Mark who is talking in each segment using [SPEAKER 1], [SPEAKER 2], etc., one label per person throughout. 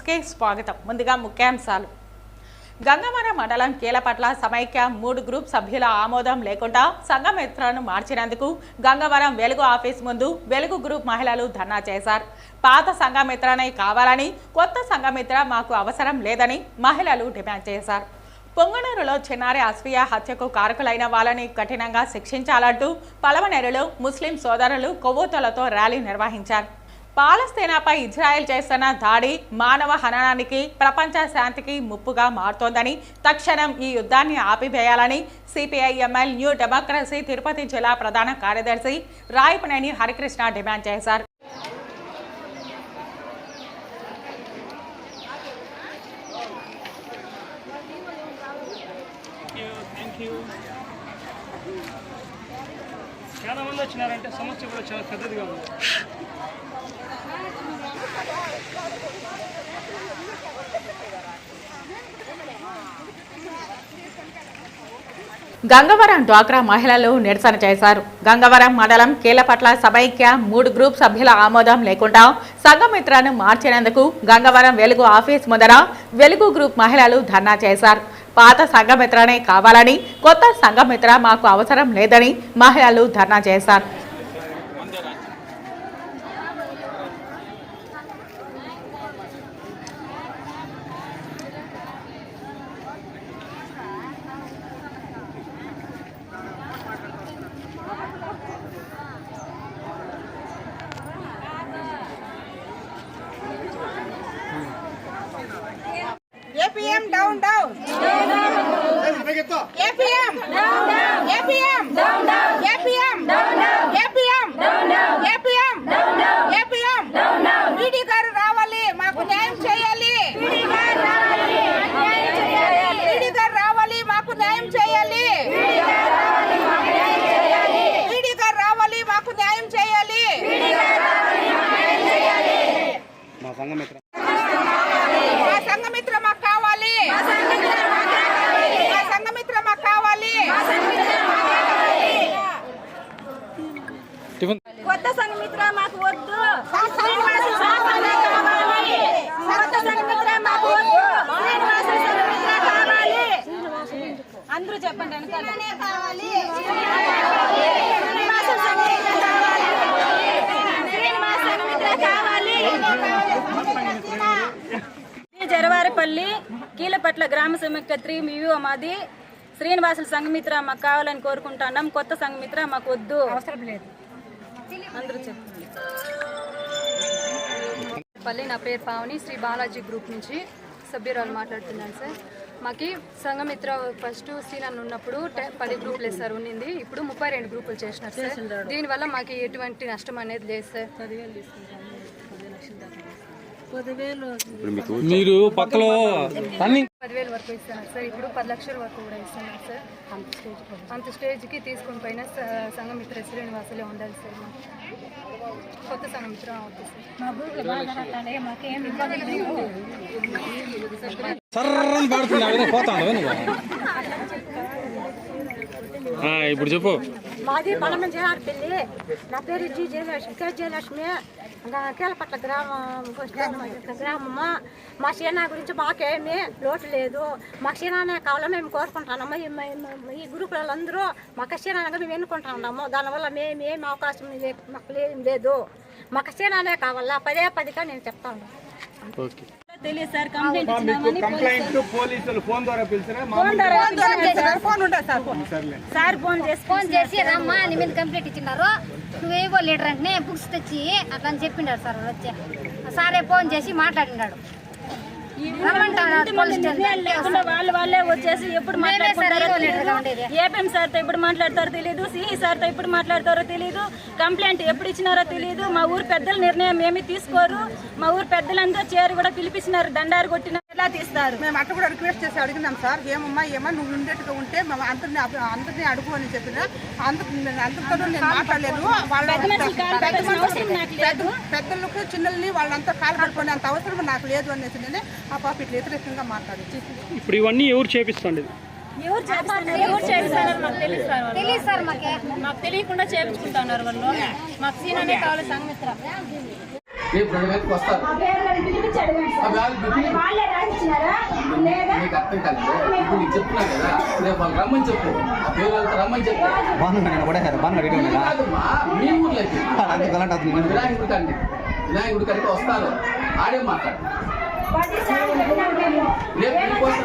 [SPEAKER 1] న్యూస్కి స్వాగతం. ముందుగా ముఖ్యాంశాలు. గంగవరం మండలం కీలపట్ల సమైక్య 3 గ్రూప్ సభ్యుల ఆమోదం లేకుండా సంఘమిత్రను మార్చినందుకు గంగవరం వెలుగు ఆఫీస్ ముందు వెలుగు గ్రూప్ మహిళలు ధర్నా చేశారు. పాత సంఘమిత్రనే కావాలని, కొత్త సంఘమిత్ర మాకు అవసరం లేదని మహిళలు డిమాండ్ చేశారు. పొంగనూరులో చిన్నారి అస్ఫియా హత్యకు కారకులైన వాళ్ళని కఠినంగా శిక్షించాలంటూ పలమనేరులో ముస్లిం సోదరులు కొవ్వొత్తులతో ర్యాలీ నిర్వహించారు. పాలస్తీనాపై ఇజ్రాయెల్ చేస్తున్న దాడి మానవ హననానికి, ప్రపంచ శాంతికి ముప్పుగా మారుతోందని, తక్షణం ఈ యుద్ధాన్ని ఆపివేయాలని సిపిఐఎంఎల్ న్యూ డెమోక్రసీ తిరుపతి జిల్లా ప్రధాన కార్యదర్శి రాయపనేని హరికృష్ణ డిమాండ్ చేశారు.
[SPEAKER 2] చాలా మంది వచ్చినారంటే సమస్య కూడా చాలా పెద్దదిగా ఉంది.
[SPEAKER 1] గంగవరం డ్వాక్రా మహిళలు నిరసన చేశారు. గంగవరం మండలం కీలపట్ల సమైక్య 3 గ్రూప్ సభ్యుల ఆమోదం లేకుండా సంఘమిత్రను మార్చినందుకు గంగవరం వెలుగు ఆఫీస్ ముందర వెలుగు గ్రూప్ మహిళలు ధర్నా చేశారు. పాత సంఘమిత్రనే కావాలని, కొత్త సంఘమిత్ర మాకు అవసరం లేదని మహిళలు ధర్నా చేశారు.
[SPEAKER 3] APM down down. APM down down. APM down down. APM down down. APM down down. APM down down. APM down down. PD గారు రావాలి, మాకు న్యాయం చేయాలి. PD గారు రావాలి, న్యాయం చేయాలి. PD గారు రావాలి, మాకు న్యాయం చేయాలి. PD గారు రావాలి, మాకు న్యాయం చేయాలి. PD గారు రావాలి, మాకు న్యాయం చేయాలి. PD గారు రావాలి, మాకు న్యాయం చేయాలి.
[SPEAKER 2] మా సంఘమిత్ర
[SPEAKER 3] మాకు కావాలి. సంఘమిత్ర మాకు కావాలి. కొత్త సంఘమిత్ర మాకు వద్దు. కొత్త సంఘమిత్ర మాకు వద్దు. అందరూ చెప్పండి. కావాలి. జరవారపల్లి కీలపట్ల గ్రామ సమైక్య 3 మాది. శ్రీనివాసుల సంఘమిత్ర మాకు కావాలని కోరుకుంటున్నాం. కొత్త సంఘమిత్ర మాకు వద్దు, అవసరం లేదు. అందరూ చెప్పండి.
[SPEAKER 4] నా పేరు పావని, శ్రీ బాలాజీ గ్రూప్ నుంచి సభ్యురాలు మాట్లాడుతున్నాను సార్. మాకు సంఘమిత్ర ఫస్ట్ సీనన్ ఉన్నప్పుడు 10 గ్రూపులు వేస్తారు ఉన్నింది. ఇప్పుడు 32 గ్రూపులు చేసినారు సార్. దీనివల్ల మాకు ఎటువంటి నష్టం అనేది లేదు సార్.
[SPEAKER 2] 10,000 మీరు పక్కలో
[SPEAKER 4] 10,000 వరకు ఇస్తున్నారు సార్. ఇప్పుడు 10 లక్షల వరకు కూడా ఇస్తున్నారు సార్. అంత స్టేజ్కి తీసుకుని పోయిన సంఘమిత్ర శ్రీనివాసులే ఉండాలి సార్. కొత్త సంఘమిత్ర అవుతుంది
[SPEAKER 2] సార్. ఇప్పుడు చెప్పు.
[SPEAKER 5] మాది పలమం జనార్పల్లి. నా పేరు జయలక్ష్మి. కీలపట్ల గ్రామము. మా సేనా గురించి మాకేమీ లోటు లేదు. మాకు సేనానే కావాలో మేము కోరుకుంటున్నాము. ఈ గ్రూపులందరూ మాకు సేనాగా మేము ఎన్నుకుంటా ఉన్నాము. దానివల్ల మేమేమి అవకాశం మాకు లేదు. మాకు సేనానే కావాలా, 10 నేను చెప్తాను.
[SPEAKER 3] తెలియదు సార్. కంప్లైంట్
[SPEAKER 2] పోలీసులు ఫోన్ ద్వారా పిలిచారా?
[SPEAKER 6] ఫోన్ చేసి రమ్మా నీ మీద కంప్లైంట్ ఇచ్చినారు, నువ్వేవో లీటర్ అంటే బుక్స్ తెచ్చి అట్లా అని చెప్పిండారు సార్. వచ్చి సారే ఫోన్ చేసి మాట్లాడినాడు.
[SPEAKER 3] వాళ్ళే వచ్చేసి ఎప్పుడు మాట్లాడతారో ఏపీఎం సార్తో ఎప్పుడు మాట్లాడతారో తెలియదు, సిఈ సార్తో ఎప్పుడు మాట్లాడతారో తెలియదు, కంప్లైంట్ ఎప్పుడు ఇచ్చినారో తెలియదు. మా ఊరు పెద్దల నిర్ణయం ఏమీ తీసుకోరు. మా ఊరు పెద్దలందరూ చేరి కూడా పిలిపించినారు, దండారు కొట్టిన ఎలా తీస్తారు?
[SPEAKER 7] మేము అట్లా కూడా రిక్వెస్ట్ చేసి అడిగినాం సార్. ఏమమ్మా నువ్వు ఉండేట్టుగా ఉంటే అందరినీ అడుగు అని చెప్పిన అందరితో నేను మాట్లాడలేదు. పెద్దలకు చిన్నల్ని వాళ్ళంతా కాలు పట్టుకునే అంత అవసరం నాకు లేదు అనేసి నేను ఆ పాప ఇట్లా వ్యతిరేకంగా మాట్లాడింది.
[SPEAKER 2] ఇప్పుడు ఇవన్నీ ఎవరు చేపిస్తుంది?
[SPEAKER 3] మాకు తెలియకుండా చేపించుకుంటా ఉన్నారు వాళ్ళు. మాకు సీనానే కావాలి సంఘమిత్ర. వాళ్ళే రాసిచ్చినారా లేదా
[SPEAKER 8] నీకు అర్థం కాదు ఇప్పుడు నీకు చెప్తున్నాను కదా రేపు వాళ్ళు రమ్మని చెప్పు ఆ పేరు వెళ్తే రమ్మని చెప్పు కాదమ్మా మీ ఊర్లోకి వినాయకుడి కాడికి వస్తారు ఆడే మాట్లాడు రేపు మీకోసం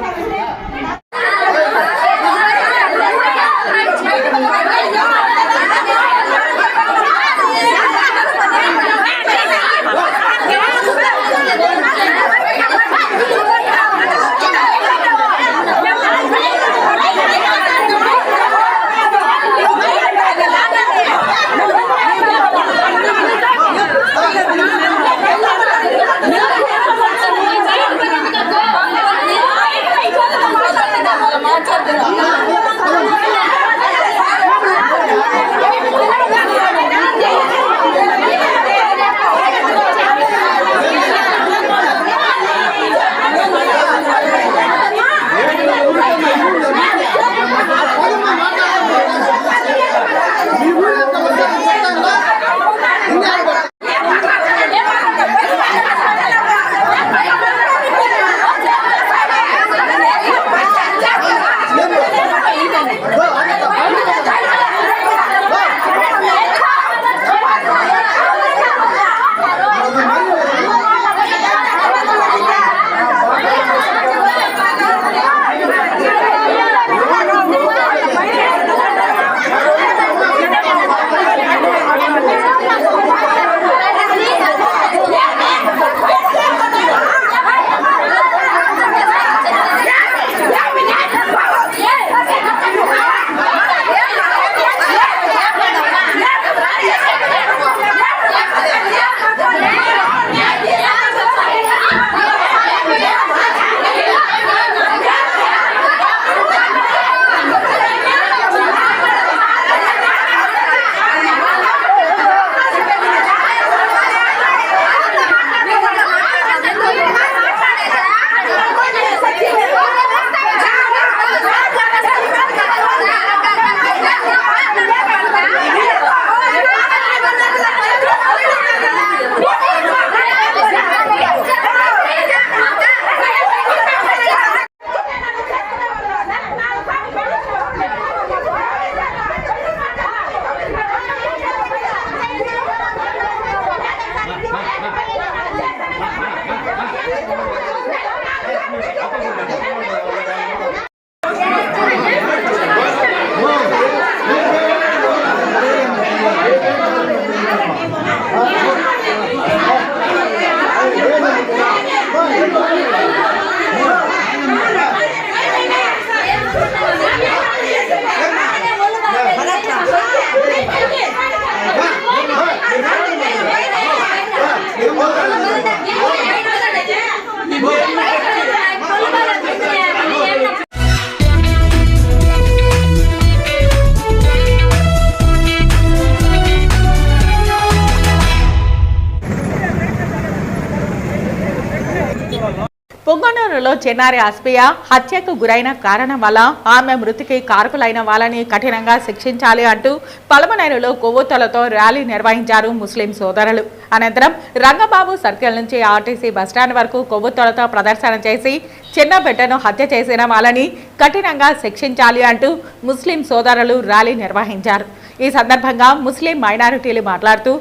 [SPEAKER 1] పొంగనూరులో చిన్నారి అస్పియా హత్యకు గురైన కారణం వల్ల ఆమె మృతికి కారకులైన వాళ్ళని కఠినంగా శిక్షించాలి అంటూ పలమనేరులో కొవ్వొత్తులతో ర్యాలీ నిర్వహించారు ముస్లిం సోదరులు. అనంతరం రంగబాబు సర్కిల్ నుంచి ఆర్టీసీ బస్టాండ్ వరకు కొవ్వొత్తులతో ప్రదర్శన చేసి చిన్న బిడ్డను హత్య చేసిన వాళ్ళని కఠినంగా శిక్షించాలి అంటూ ముస్లిం సోదరులు ర్యాలీ నిర్వహించారు. ఈ సందర్భంగా ముస్లిం మైనారిటీలు మాట్లాడుతూ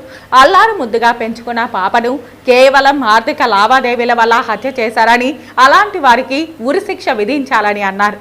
[SPEAKER 1] అల్లారు ముద్దుగా పెంచుకున్న పాపను కేవలం ఆర్థిక లావాదేవీల వల్ల హత్య చేశారని, అలాంటి వారికి ఉరిశిక్ష విధించాలని అన్నారు.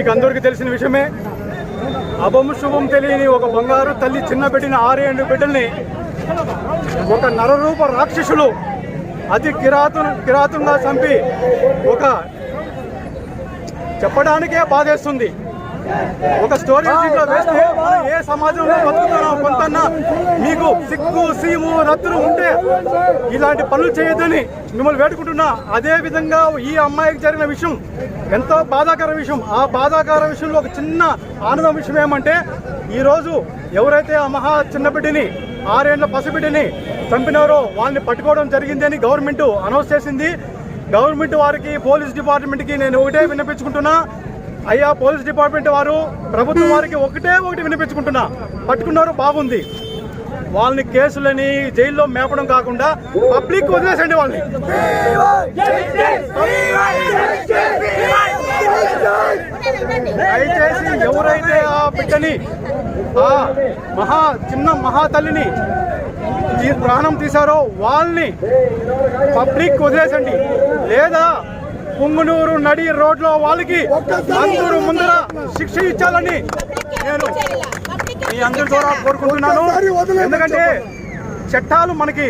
[SPEAKER 9] మీకు అందరికీ తెలిసిన విషయమే. అభం శుభం తెలియని ఒక బంగారు తల్లి చిన్న పెట్టిన 6 బిడ్డల్ని ఒక నరరూప రాక్షసులు అతి కిరాతంగా చంపి ఒక చెప్పడానికే బాధేస్తుంది. ఒక స్టోరీ వేస్తే ఏ సమాజంలో బతుకుతున్నాం కొంతన్నా మీకు సిగ్గు సీము రత్తులు ఉంటే ఇలాంటి పనులు చేయొద్దని మిమ్మల్ని వేడుకుంటున్నా. అదే విధంగా ఈ అమ్మాయికి జరిగిన విషయం ఎంతో బాధాకర విషయం. ఆ బాధాకర విషయంలో ఒక చిన్న ఆనందం విషయం ఏమంటే ఈరోజు ఎవరైతే ఆ మహా చిన్న బిడ్డని 6 ఏళ్ల పసిబిడ్డని చంపినారో వాళ్ళని పట్టుకోవడం జరిగింది అని గవర్నమెంట్ అనౌన్స్ చేసింది. గవర్నమెంట్ వారికి పోలీస్ డిపార్ట్మెంట్కి నేను ఒకటే విన్నపించుకుంటున్నా, అయ్యా పోలీస్ డిపార్ట్మెంట్ వారు ప్రభుత్వం వారికి ఒకటి వినిపించుకుంటున్నా, పట్టుకున్నారు బాగుంది, వాళ్ళని కేసులని జైల్లో మేపడం కాకుండా పబ్లిక్ వదిలేసండి వాళ్ళని. దయచేసి ఎవరైతే ఆ బిడ్డని ఆ చిన్న మహాతల్లిని ప్రాణం తీశారో వాళ్ళని పబ్లిక్ వదిలేసండి, లేదా పుంగునూరు నడి రోడ్లో వాళ్ళకి అందరూ ముందర శిక్ష ఇచ్చాలని నేను ఈ అందరి ద్వారా కోరుకుంటున్నాను. ఎందుకంటే చట్టాలు మనకి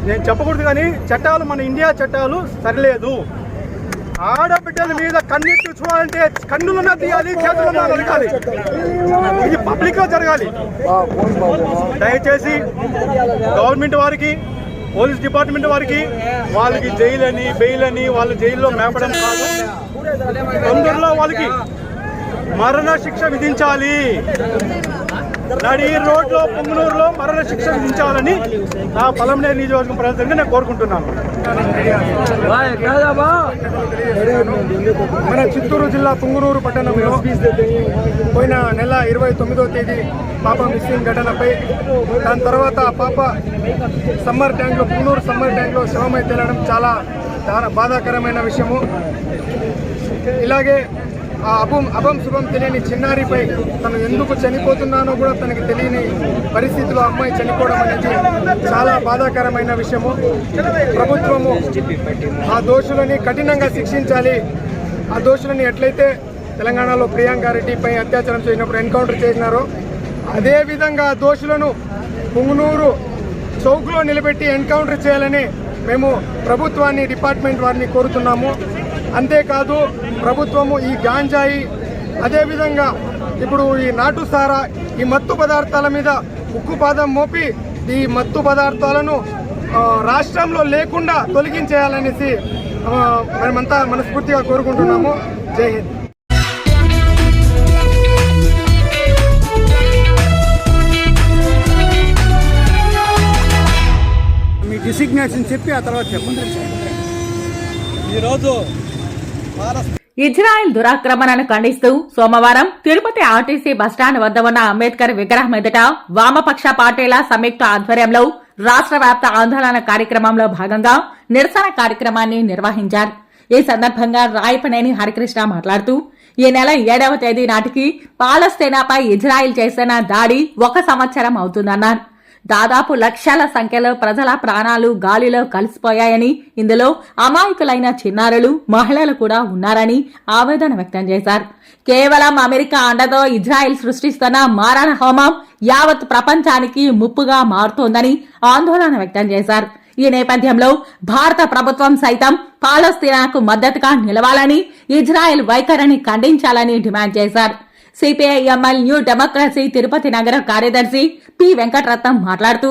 [SPEAKER 9] నేను చెప్పకూడదు కానీ చట్టాలు మన ఇండియా చట్టాలు సరిలేదు. ఆడబిడ్డల మీద కన్నెత్తి చూడాలంటే కన్నులున్నా తీయాలి, చేతులున్నా నరకాలి. ఇది పబ్లిక్ లో జరగాలి. దయచేసి గవర్నమెంట్ వారికి పోలీస్ డిపార్ట్మెంట్ వారికి వాళ్ళకి జైలని బెయిల్ అని వాళ్ళు జైల్లో మేపడం కాదు, తొందరలో వాళ్ళకి మరణ శిక్ష విధించాలి. నడి రోడ్లో పొంగునూరులో మరణ శిక్ష విధించాలని ఆ పలంనేరు నియోజకవర్గం ప్రజలంగా నేను కోరుకుంటున్నాను. మన చిత్తూరు జిల్లా పొంగునూరు పట్టణంలో పోయిన నెల 29వ తేదీ పాప మిస్సింగ్ ఘటనపై, దాని తర్వాత పాప సమ్మర్ ట్యాంక్లో పొంగునూరు సమ్మర్ ట్యాంక్లో శవమై తేలడం చాలా బాధాకరమైన విషయము. ఇలాగే ఆ అభం శుభం తెలియని చిన్నారిపై తను ఎందుకు చనిపోతున్నానో కూడా తనకి తెలియని పరిస్థితిలో అమ్మాయి చనిపోవడం అనేది చాలా బాధాకరమైన విషయము. ప్రభుత్వము ఆ దోషులని కఠినంగా శిక్షించాలి. ఆ దోషులని ఎట్లయితే తెలంగాణలో ప్రియాంక రెడ్డిపై అత్యాచారం చేసినప్పుడు ఎన్కౌంటర్ చేసినారో అదేవిధంగా దోషులను పుంగునూరు చౌక్లో నిలబెట్టి ఎన్కౌంటర్ చేయాలని మేము ప్రభుత్వాన్ని డిపార్ట్మెంట్ వారిని కోరుతున్నాము. అంతేకాదు ప్రభుత్వము ఈ గాంజాయి అదేవిధంగా ఇప్పుడు ఈ నాటు సారా ఈ మత్తు పదార్థాల మీద ఉక్కుపాదం మోపి ఈ మత్తు పదార్థాలను రాష్ట్రంలో లేకుండా తొలగించేయాలనేసి మనమంతా మనస్ఫూర్తిగా కోరుకుంటున్నాము. జై హింద్. మీ డిసిగ్నేషన్ చెప్పి ఆ తర్వాత చెప్పండి. ఈరోజు
[SPEAKER 1] ఇజ్రాయెల్ దురాక్రమణను ఖండిస్తూ సోమవారం తిరుపతి ఆర్టీసీ బస్టాండ్ వద్ద ఉన్న అంబేద్కర్ విగ్రహం ఎదుట వామపక్ష పార్టీల సంయుక్త ఆధ్వర్యంలో రాష్ట్ర వ్యాప్త ఆందోళన కార్యక్రమంలో భాగంగా నిరసన కార్యక్రమాన్ని నిర్వహించారు. ఈ సందర్భంగా రాయపనేని హరికృష్ణ మాట్లాడుతూ ఈ నెల 7వ తేదీ నాటికి పాలస్తీనాపై ఇజ్రాయెల్ చేసిన దాడి 1 సంవత్సరం అవుతుందన్నారు. దాదాపు లక్షల సంఖ్యలో ప్రజల ప్రాణాలు గాలిలో కలిసిపోయాయని, ఇందులో అమాయకులైన చిన్నారులు మహిళలు కూడా ఉన్నారని ఆవేదన వ్యక్తం చేశారు. కేవలం అమెరికా అండతో ఇజ్రాయెల్ సృష్టిస్తున్న మారణ హోమం యావత్ ప్రపంచానికి ముప్పుగా మారుతోందని ఆందోళన వ్యక్తం చేశారు. ఈ నేపథ్యంలో భారత ప్రభుత్వం సైతం పాలస్తీనాకు మద్దతుగా నిలవాలని, ఇజ్రాయెల్ వైఖరిని ఖండించాలని డిమాండ్ చేశారు. సిపిఐఎంఎల్ న్యూ డెమోక్రసీ తిరుపతి నగర కార్యదర్శి పి వెంకటరత్నం మాట్లాడుతూ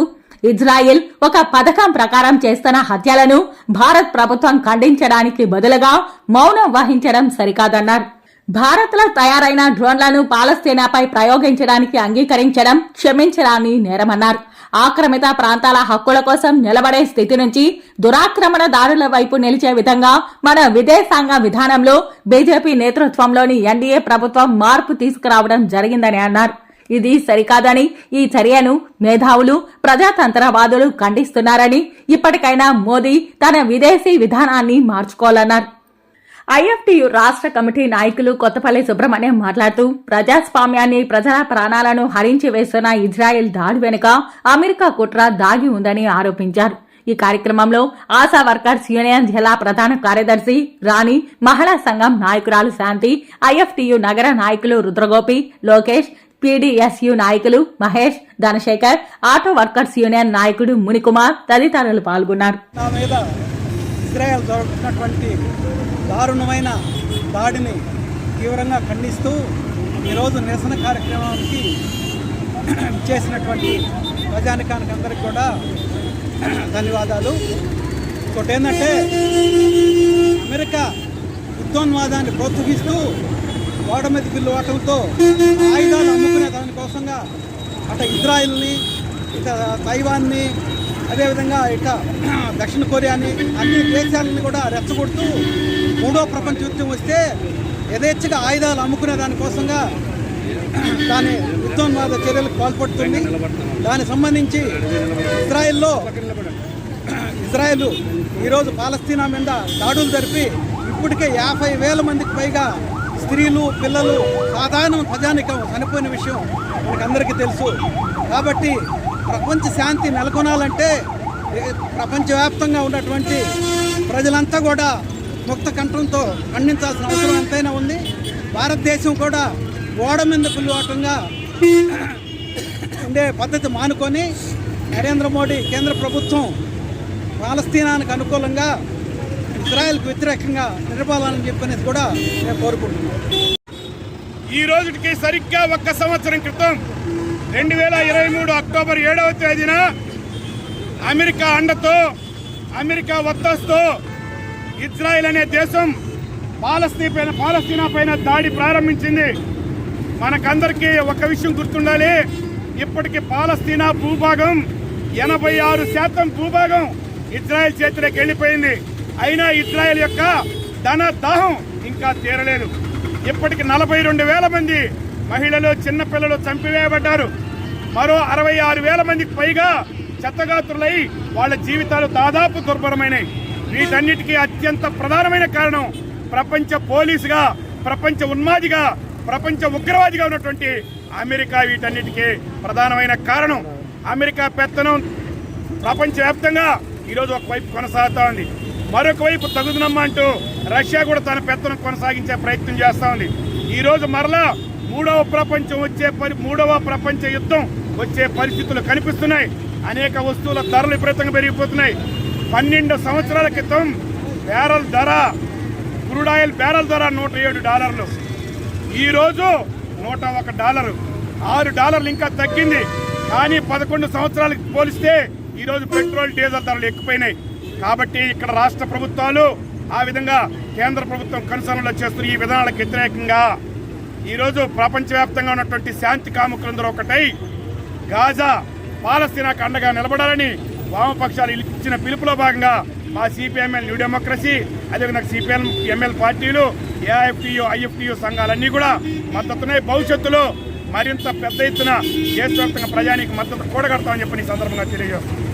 [SPEAKER 1] ఇజ్రాయెల్ ఒక పథకం ప్రకారం చేస్తున్న హత్యలను భారత్ ప్రభుత్వం ఖండించడానికి బదులుగా మౌనం వహించడం సరికాదన్నారు. భారత్ లో తయారైన డ్రోన్లను పాలస్తీనాపై ప్రయోగించడానికి అంగీకరించడం క్షమించడాన్ని నేరమన్నారు. ఆక్రమిత ప్రాంతాల హక్కుల కోసం నిలబడే స్థితి నుంచి దురాక్రమణదారుల వైపు నిలిచే విధంగా మన విదేశాంగ విధానంలో బీజేపీ నేతృత్వంలోని ఎన్డీఏ ప్రభుత్వం మార్పు తీసుకురావడం జరిగిందని అన్నారు. ఇది సరికాదని, ఈ చర్యను మేధావులు, ప్రజాతంత్రవాదులు ఖండిస్తున్నారని, ఇప్పటికైనా మోదీ తన విదేశీ విధానాన్ని మార్చుకోవాలన్నారు. ఐఎఫ్టియు రాష్ట్ర కమిటీ నాయకులు కొత్తపల్లి సుబ్రహ్మణ్యం మాట్లాడుతూ ప్రజాస్వామ్యాన్ని, ప్రజల ప్రాణాలను హరించి వేస్తున్న ఇజ్రాయెల్ దాడి వెనుక అమెరికా కుట్ర దాగి ఉందని ఆరోపించారు. ఈ కార్యక్రమంలో ఆశా వర్కర్స్ యూనియన్ జిల్లా ప్రధాన కార్యదర్శి రాణి, మహిళా సంఘం నాయకురాలు శాంతి, IFTU నగర నాయకులు రుద్రగోపి, లోకేష్, PDSU నాయకులు Mahesh, Dhanashekar, auto workers union నాయకుడు మునికుమార్ తదితరులు పాల్గొన్నారు.
[SPEAKER 10] నా మీద ఇజ్రాయెల్ జరుగుతున్నటువంటి దారుణమైన దాడిని తీవ్రంగా ఖండిస్తూ ఈరోజు నిరసన కార్యక్రమానికి చేసినటువంటి ప్రజానికానికి అందరికీ కూడా ధన్యవాదాలు. ఇంకోటి ఏంటంటే అమెరికా యుద్ధోన్మాదాన్ని ప్రోత్సహిస్తూ ఓడ మీద బిల్లు వాటంతో ఆయుధాలు అమ్ముకునే దానికోసంగా అటు ఇజ్రాయిల్ని, ఇక తైవాన్ని, అదేవిధంగా ఇక దక్షిణ కొరియాని, అన్ని దేశాలని కూడా రెచ్చగొడుతూ 3వ ప్రపంచ యుద్ధం వస్తే యథేచ్ఛగా ఆయుధాలు అమ్ముకునే దానికోసంగా దాని యుద్ధోన్మాద చర్యలకు పాల్పడుతుంది. దానికి సంబంధించి ఇజ్రాయెల్ ఈరోజు పాలస్తీనా మీద దాడులు జరిపి ఇప్పటికే 50,000 మందికి పైగా స్త్రీలు, పిల్లలు, సాధారణ ప్రజానికం చనిపోయిన విషయం మనకందరికీ తెలుసు. కాబట్టి ప్రపంచ శాంతి నెలకొనాలంటే ప్రపంచవ్యాప్తంగా ఉన్నటువంటి ప్రజలంతా కూడా ముక్త కంఠంతో ఖండించాల్సిన అవసరం ఎంతైనా ఉంది. భారతదేశం కూడా ఓడ మీద పిలువాటంగా ఉండే పద్ధతి మానుకొని నరేంద్ర మోడీ కేంద్ర ప్రభుత్వం పాలస్తీనానికి అనుకూలంగా ఇజ్రాయెల్కు వ్యతిరేకంగా నిలబడాలని చెప్పనేది కూడా నేను కోరుకుంటున్నాను.
[SPEAKER 11] ఈ రోజుకి సరిగ్గా 1 సంవత్సరం క్రితం 2023 అక్టోబర్ 7వ తేదీన అమెరికా అండతో, అమెరికా ఒత్తిడితో ఇజ్రాయెల్ అనే దేశం పాలస్తీనా పైన దాడి ప్రారంభించింది. మనకందరికీ ఒక విషయం గుర్తుండాలి. ఇప్పటికి పాలస్తీనా భూభాగం 86% భూభాగం ఇజ్రాయెల్ చేతిలోకి వెళ్ళిపోయింది. అయినా ఇజ్రాయెల్ యొక్క ధన దాహం ఇంకా తీరలేదు. ఇప్పటికి 42,000 మంది మహిళలు, చిన్నపిల్లలు చంపివేయబడ్డారు. మరో 66,000 మందికి పైగా చెత్తగాత్రులై వాళ్ళ జీవితాలు దాదాపు దుర్భరమైనవి. వీటన్నిటికీ అత్యంత ప్రధానమైన కారణం ప్రపంచ పోలీసుగా, ప్రపంచ ఉన్మాదిగా, ప్రపంచ ఉగ్రవాదిగా ఉన్నటువంటి అమెరికా వీటన్నిటికీ ప్రధానమైన కారణం. అమెరికా పెత్తనం ప్రపంచవ్యాప్తంగా ఈరోజు ఒకవైపు కొనసాగుతూ ఉంది. మరొక వైపు తగుదనమ్మ అంటూ రష్యా కూడా తన పెత్తనం కొనసాగించే ప్రయత్నం చేస్తూ ఉంది. ఈరోజు మరలా మూడవ ప్రపంచ యుద్ధం వచ్చే పరిస్థితులు కనిపిస్తున్నాయి. అనేక వస్తువుల ధరలు విపరీతంగా పెరిగిపోతున్నాయి. 12 సంవత్సరాల క్రితం క్రూడ్ ఆయిల్ బ్యారెల్ ధర $107. ఈరోజు $101, $6 ఇంకా తగ్గింది. కానీ 11 సంవత్సరాలకు పోలిస్తే ఈరోజు పెట్రోల్, డీజిల్ ధరలు ఎక్కువైనాయి. కాబట్టి ఇక్కడ రాష్ట్ర ప్రభుత్వాలు, ఆ విధంగా కేంద్ర ప్రభుత్వం కనుసరణలో చేస్తున్న ఈ విధానాలకు వ్యతిరేకంగా ఈరోజు ప్రపంచవ్యాప్తంగా ఉన్నటువంటి శాంతి కాముకులందరూ ఒకటై గాజా, పాలస్తీనాకు అండగా నిలబడాలని వామపక్షాలు ఇచ్చిన పిలుపులో భాగంగా మా CPIML న్యూ డెమోక్రసీ, అదేవిధంగా CPIML పార్టీలు, AIFTU, IFTU సంఘాలన్నీ కూడా మద్దతునే. భవిష్యత్తులో మరింత పెద్ద ఎత్తున దేశవ్యాప్తంగా ప్రజానికి మద్దతు కూడగడతామని చెప్పి ఈ సందర్భంగా తెలియజేస్తాం.